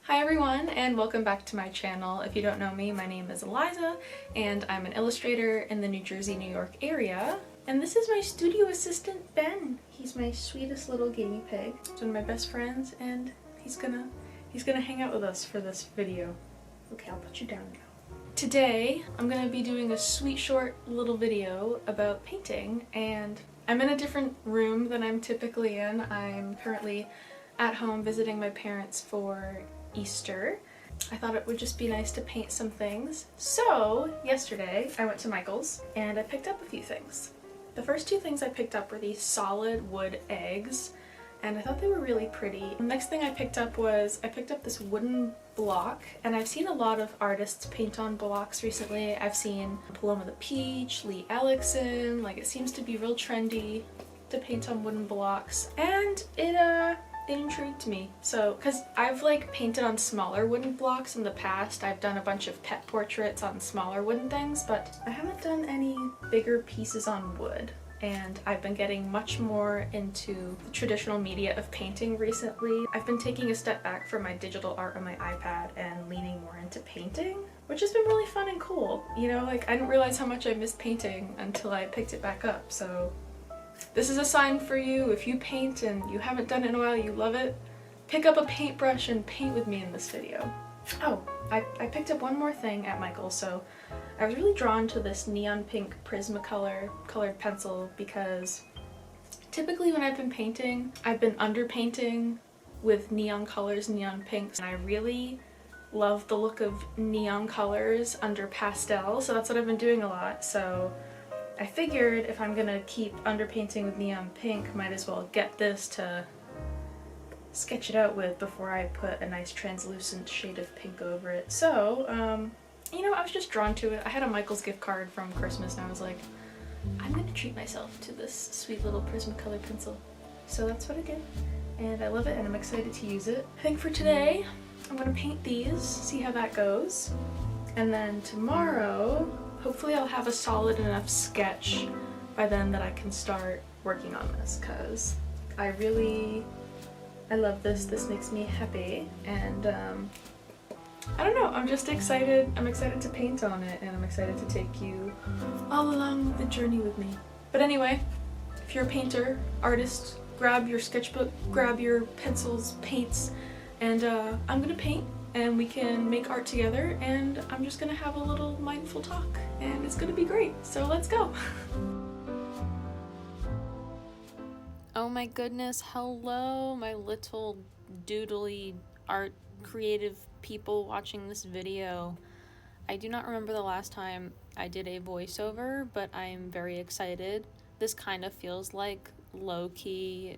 Hi everyone, and welcome back to my channel. If you don't know me, my name is Eliza, and I'm an illustrator in the New Jersey, New York area. And this is my studio assistant, Ben. He's my sweetest little guinea pig. He's one of my best friends, and he's gonna hang out with us for this video. Okay, I'll put you down now. Today, I'm gonna be doing a sweet short little video about painting, and I'm in a different room than I'm typically in. I'm currently at home visiting my parents for Easter. I thought it would just be nice to paint some things. So yesterday I went to Michael's and I picked up a few things. The first two things I picked up were these solid wood eggs, and I thought they were really pretty. The next thing I picked up this wooden block, and I've seen a lot of artists paint on blocks recently. I've seen Paloma the Peach, Lee Ellickson, like it seems to be real trendy to paint on wooden blocks, and it intrigued me. So, because I've like painted on smaller wooden blocks in the past. I've done a bunch of pet portraits on smaller wooden things, but I haven't done any bigger pieces on wood. And I've been getting much more into the traditional media of painting recently. I've been taking a step back from my digital art on my iPad and leaning more into painting, which has been really fun and cool. You know, like I didn't realize how much I missed painting until I picked it back up, so this is a sign for you. If you paint and you haven't done it in a while, you love it, pick up a paintbrush and paint with me in this video. Oh, I picked up one more thing at Michael's. So I was really drawn to this neon pink Prismacolor colored pencil because typically when I've been painting, I've been underpainting with neon colors, neon pinks, and I really love the look of neon colors under pastel, so that's what I've been doing a lot. So I figured if I'm gonna keep underpainting with neon pink, might as well get this to sketch it out with before I put a nice translucent shade of pink over it. So, you know, I was just drawn to it. I had a Michael's gift card from Christmas and I was like, I'm gonna treat myself to this sweet little Prismacolor pencil. So that's what I did, and I love it and I'm excited to use it. I think for today, I'm gonna paint these, see how that goes. And then tomorrow, hopefully I'll have a solid enough sketch by then that I can start working on this, because I love this. This makes me happy, and I don't know, I'm just excited. I'm excited to paint on it, and I'm excited to take you all along the journey with me. But anyway, if you're a painter, artist, grab your sketchbook, grab your pencils, paints, and I'm gonna paint and we can make art together, and I'm just gonna have a little mindful talk and it's gonna be great. So let's go. Oh my goodness, hello my little doodly art creative people watching this video. I do not remember the last time I did a voiceover, but I'm very excited. This kind of feels like low-key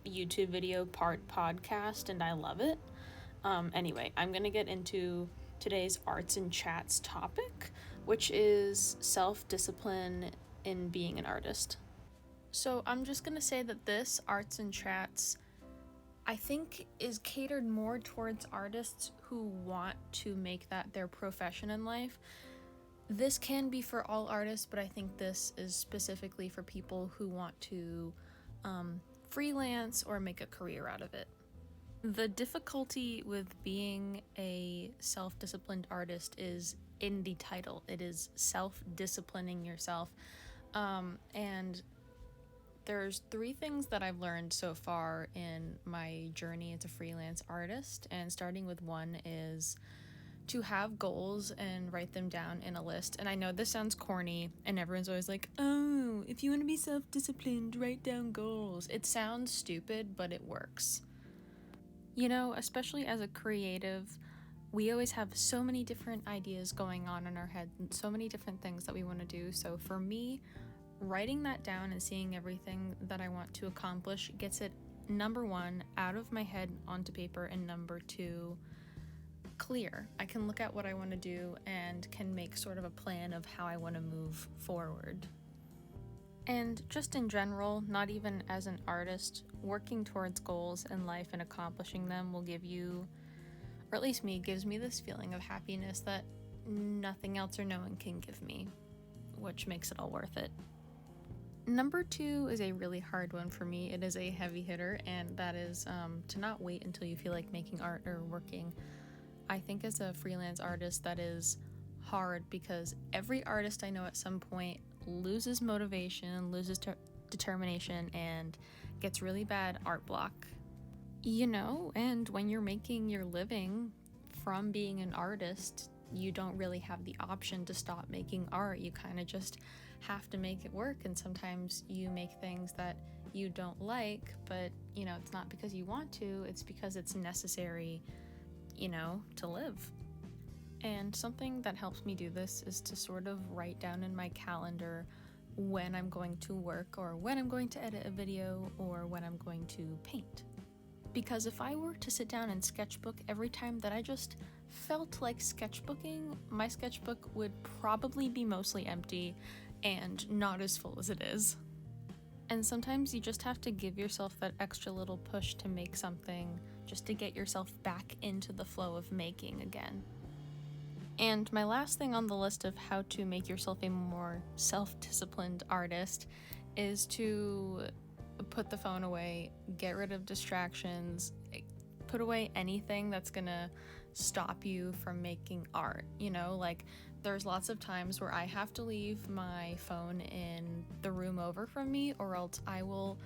YouTube video part podcast, and I love it. Anyway, I'm gonna get into today's arts and chats topic, which is self-discipline in being an artist. So I'm just gonna say that this arts and chats, I think, is catered more towards artists who want to make that their profession in life. This can be for all artists, but I think this is specifically for people who want to freelance or make a career out of it. The difficulty with being a self-disciplined artist is in the title. It is self-disciplining yourself. And there's 3 things that I've learned so far in my journey as a freelance artist, and starting with one is to have goals and write them down in a list. And I know this sounds corny, and everyone's always like, oh, if you want to be self-disciplined, write down goals. It sounds stupid, but it works. You know, especially as a creative, we always have so many different ideas going on in our head and so many different things that we want to do. So for me, writing that down and seeing everything that I want to accomplish gets it, number 1, out of my head onto paper, and number 2, clear. I can look at what I want to do and can make sort of a plan of how I want to move forward. And just in general, not even as an artist, working towards goals in life and accomplishing them will give you, or at least me, gives me this feeling of happiness that nothing else or no one can give me, which makes it all worth it. Number 2 is a really hard one for me. It is a heavy hitter, and that is to not wait until you feel like making art or working. I think as a freelance artist, that is hard because every artist I know at some point loses motivation, loses determination, and gets really bad art block. And when you're making your living from being an artist, you don't really have the option to stop making art. You kind of just have to make it work, and sometimes you make things that you don't like, but it's not because you want to, it's because it's necessary, to live. And something that helps me do this is to sort of write down in my calendar when I'm going to work, or when I'm going to edit a video, or when I'm going to paint. Because if I were to sit down and sketchbook every time that I just felt like sketchbooking, my sketchbook would probably be mostly empty and not as full as it is. And sometimes you just have to give yourself that extra little push to make something, just to get yourself back into the flow of making again. And my last thing on the list of how to make yourself a more self-disciplined artist is to put the phone away, get rid of distractions, put away anything that's gonna stop you from making art. Like there's lots of times where I have to leave my phone in the room over from me, or else I will,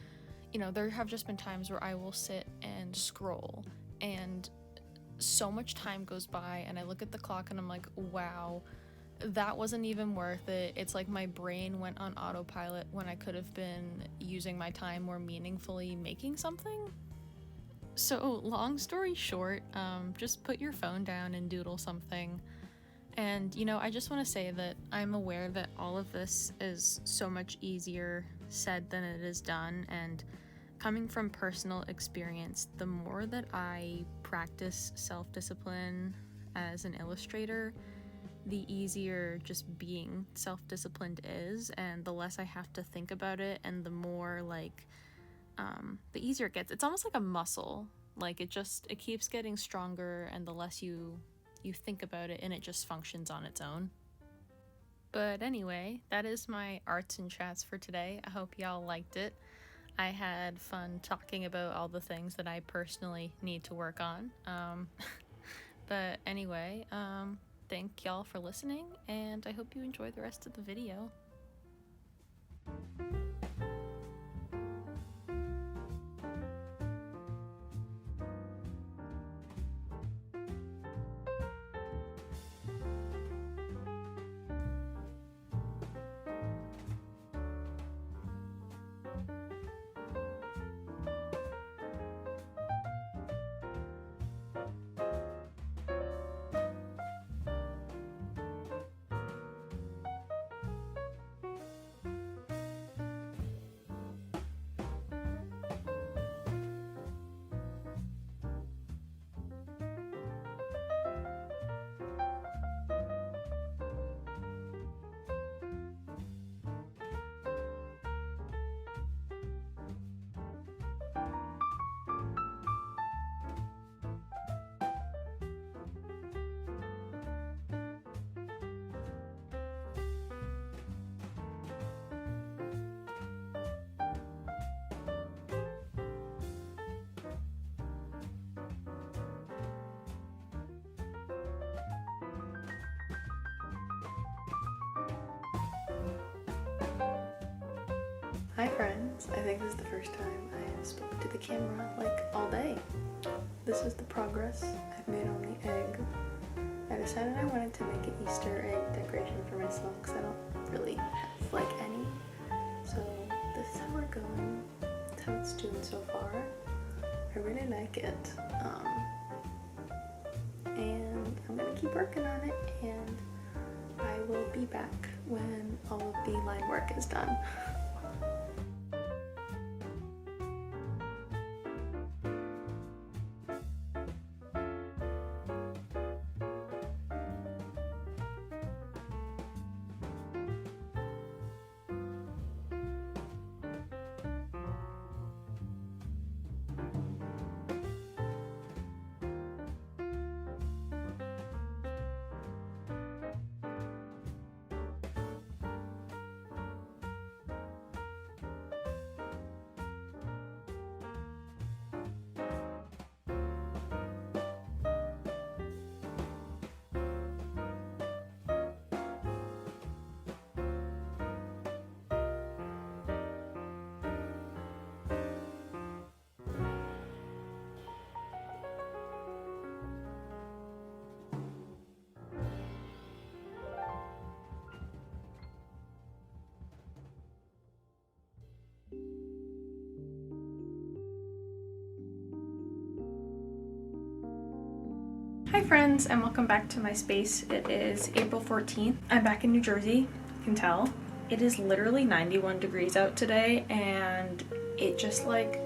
there have just been times where I will sit and scroll, and so much time goes by, and I look at the clock and I'm like, wow, that wasn't even worth it. It's like my brain went on autopilot when I could have been using my time more meaningfully making something. So long story short, just put your phone down and doodle something. And I just want to say that I'm aware that all of this is so much easier said than it is done, and coming from personal experience, the more that I practice self-discipline as an illustrator, the easier just being self-disciplined is, and the less I have to think about it, and the more the easier it gets. It's almost like a muscle. Like it keeps getting stronger, and the less you think about it, and it just functions on its own. But anyway, that is my arts and chats for today. I hope y'all liked it. I had fun talking about all the things that I personally need to work on. But anyway, thank y'all for listening, and I hope you enjoy the rest of the video. Hi friends, I think this is the first time I have spoken to the camera like all day. This is the progress I've made on the egg. I decided I wanted to make an Easter egg decoration for myself because I don't really have like any. So this is how we're going. That's how it's doing so far. I really like it. And I'm gonna keep working on it, and I will be back when all of the line work is done. Hi friends, and welcome back to my space. It is April 14th. I'm back in New Jersey, you can tell. It is literally 91 degrees out today, and it just like,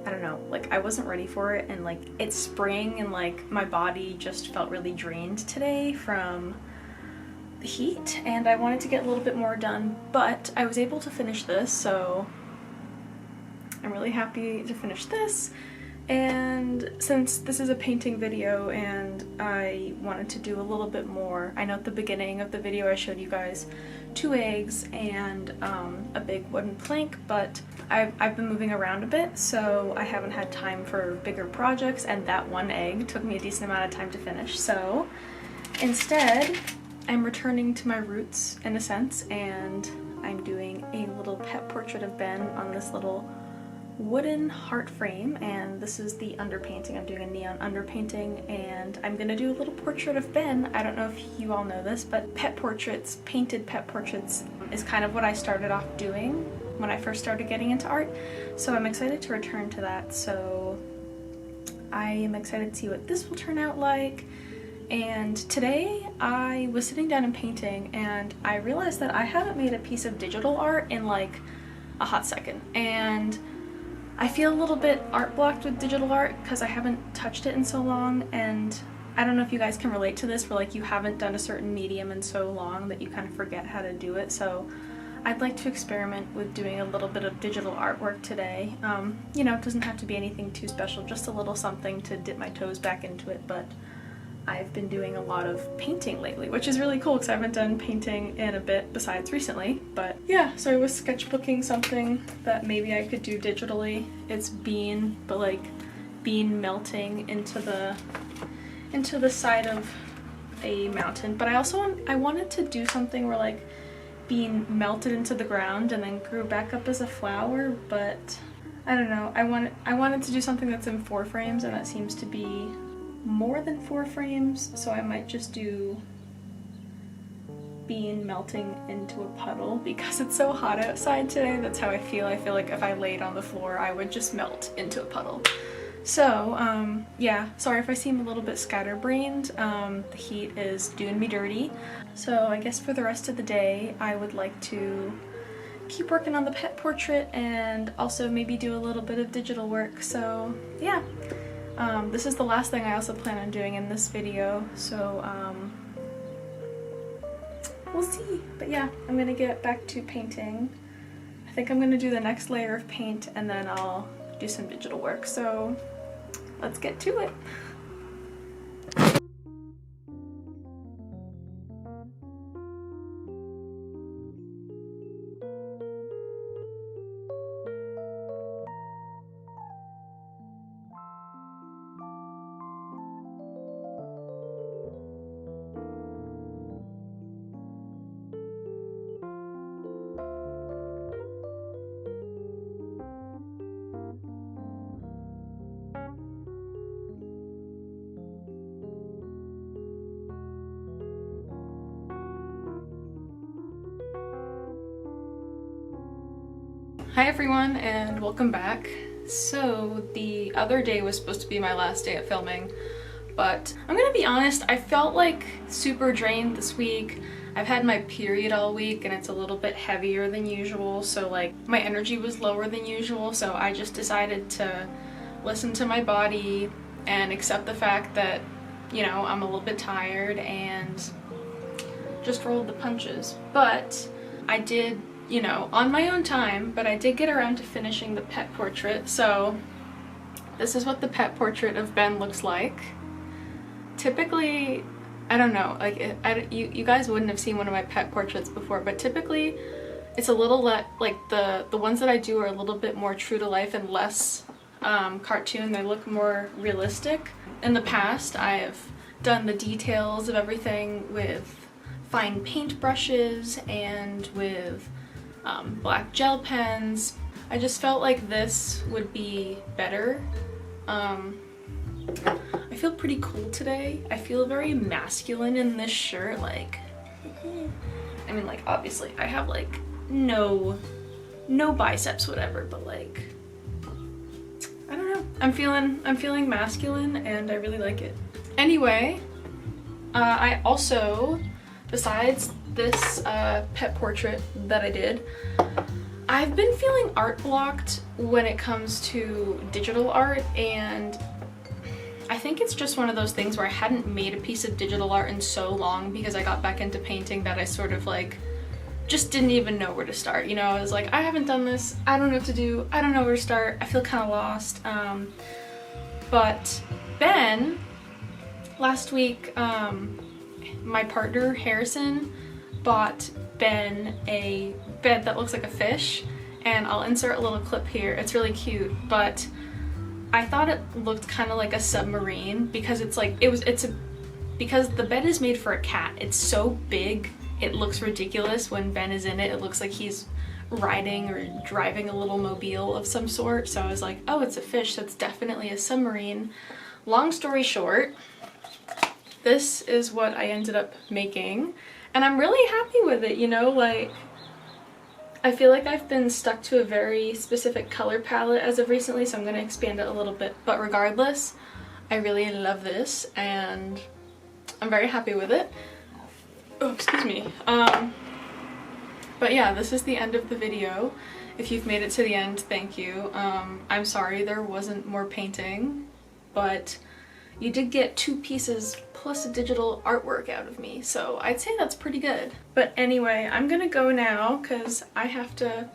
I don't know, like I wasn't ready for it, and like it's spring, and like my body just felt really drained today from the heat, and I wanted to get a little bit more done, but I was able to finish this, so I'm really happy to finish this. And since this is a painting video and I wanted to do a little bit more, I know at the beginning of the video I showed you guys 2 eggs and a big wooden plank, but I've been moving around a bit, so I haven't had time for bigger projects, and that 1 egg took me a decent amount of time to finish. So instead, I'm returning to my roots in a sense, and I'm doing a little pet portrait of Ben on this little wooden heart frame, and this is the underpainting. I'm doing a neon underpainting, and I'm gonna do a little portrait of Ben. I don't know if you all know this, but pet portraits, painted pet portraits, is kind of what I started off doing when I first started getting into art, so I'm excited to return to that. So I am excited to see what this will turn out like. And today I was sitting down and painting, and I realized that I haven't made a piece of digital art in like a hot second, and I feel a little bit art blocked with digital art because I haven't touched it in so long, and I don't know if you guys can relate to this, where like you haven't done a certain medium in so long that you kind of forget how to do it. So I'd like to experiment with doing a little bit of digital artwork today. You know, it doesn't have to be anything too special, just a little something to dip my toes back into it, but I've been doing a lot of painting lately, which is really cool because I haven't done painting in a bit besides recently. But yeah, so I was sketchbooking something that maybe I could do digitally. It's bean, but like bean melting into the side of a mountain. But I wanted to do something where like bean melted into the ground and then grew back up as a flower, but I don't know. I wanted to do something that's in 4 frames, and that seems to be more than 4 frames, so I might just do bean melting into a puddle because it's so hot outside today. That's how I feel. I feel like if I laid on the floor I would just melt into a puddle. So yeah, sorry if I seem a little bit scatterbrained. The heat is doing me dirty. So I guess for the rest of the day I would like to keep working on the pet portrait and also maybe do a little bit of digital work. So yeah. This is the last thing I also plan on doing in this video, so we'll see. But yeah, I'm gonna get back to painting. I think I'm gonna do the next layer of paint and then I'll do some digital work, so let's get to it. Hi everyone, and welcome back. So the other day was supposed to be my last day at filming, but I'm gonna be honest, I felt like super drained this week. I've had my period all week and it's a little bit heavier than usual, so like my energy was lower than usual, so I just decided to listen to my body and accept the fact that, you know, I'm a little bit tired and just rolled the punches. But I did, you know, on my own time, but I did get around to finishing the pet portrait. So this is what the pet portrait of Ben looks like. Typically, I don't know, like you guys wouldn't have seen one of my pet portraits before, but typically it's a little like the ones that I do are a little bit more true to life and less cartoon. They look more realistic. In the past, I've done the details of everything with fine paint brushes and with black gel pens. I just felt like this would be better. I feel pretty cool today. I feel very masculine in this shirt, like, I mean, like, obviously I have like no biceps, whatever, but like, I don't know. I'm feeling masculine and I really like it. Anyway, I also, besides this pet portrait that I did, I've been feeling art blocked when it comes to digital art, and I think it's just one of those things where I hadn't made a piece of digital art in so long because I got back into painting that I sort of like just didn't even know where to start. You know, I was like, I haven't done this, I don't know what to do, I don't know where to start, I feel kind of lost. But Ben, last week, my partner Harrison bought Ben a bed that looks like a fish, and I'll insert a little clip here. It's really cute, but I thought it looked kind of like a submarine because because the bed is made for a cat. It's so big, it looks ridiculous when Ben is in it. It looks like he's riding or driving a little mobile of some sort. So I was like, oh, it's a fish, that's definitely a submarine. Long story short, this is what I ended up making, and I'm really happy with it, you know, like, I feel like I've been stuck to a very specific color palette as of recently, so I'm going to expand it a little bit, but regardless, I really love this, and I'm very happy with it. Oh, excuse me. But yeah, this is the end of the video. If you've made it to the end, thank you. I'm sorry there wasn't more painting, but you did get 2 pieces plus a digital artwork out of me, so I'd say that's pretty good. But anyway, I'm gonna go now because I have to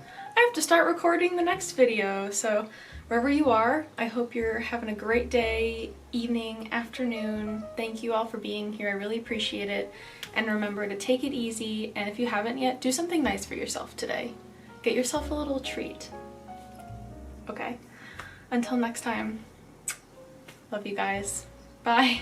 start recording the next video. So wherever you are, I hope you're having a great day, evening, afternoon. Thank you all for being here. I really appreciate it. And remember to take it easy, and if you haven't yet, do something nice for yourself today. Get yourself a little treat. Okay? Until next time. Love you guys. Bye.